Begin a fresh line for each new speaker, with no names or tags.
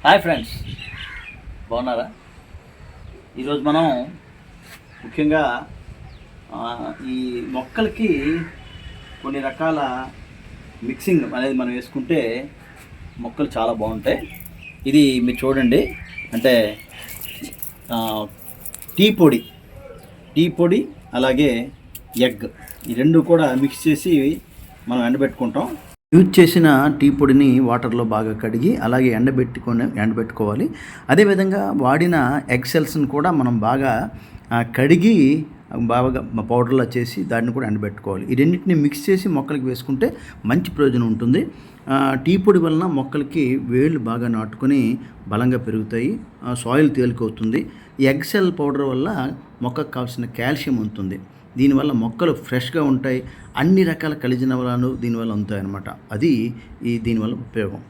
Hi friends, బాగున్నారా? ఈరోజు మనం ముఖ్యంగా ఈ మొక్కలకి కొన్ని రకాల మిక్సింగ్ అనేది మనం వేసుకుంటే మొక్కలు చాలా బాగుంటాయి. ఇది మీరు చూడండి, అంటే టీ పొడి అలాగే ఎగ్, ఈ రెండు కూడా మిక్స్ చేసి మనం ఎండబెట్టుకుంటాం. యూజ్ చేసిన టీ పొడిని వాటర్లో బాగా కడిగి అలాగే ఎండబెట్టుకోవాలి. అదేవిధంగా వాడిన ఎగ్ సెల్స్ని కూడా మనం బాగా కడిగి బాగా పౌడర్లా చేసి దాన్ని కూడా ఎండబెట్టుకోవాలి. ఈ రెండింటిని మిక్స్ చేసి మొక్కలకి వేసుకుంటే మంచి ప్రయోజనం ఉంటుంది. టీ పొడి వలన మొక్కలకి వేళ్ళు బాగా నాటుకొని బలంగా పెరుగుతాయి, సాయిల్ తేలికవుతుంది. ఎగ్ సెల్ పౌడర్ వల్ల మొక్కకు కావాల్సిన కాల్షియం ఉంటుంది. దీనివల్ల మొక్కలు ఫ్రెష్గా ఉంటాయి, అన్ని రకాల ఖనిజ లవణాలు దీనివల్ల ఉంటాయి అన్నమాట. అది దీనివల్ల ఉపయోగం.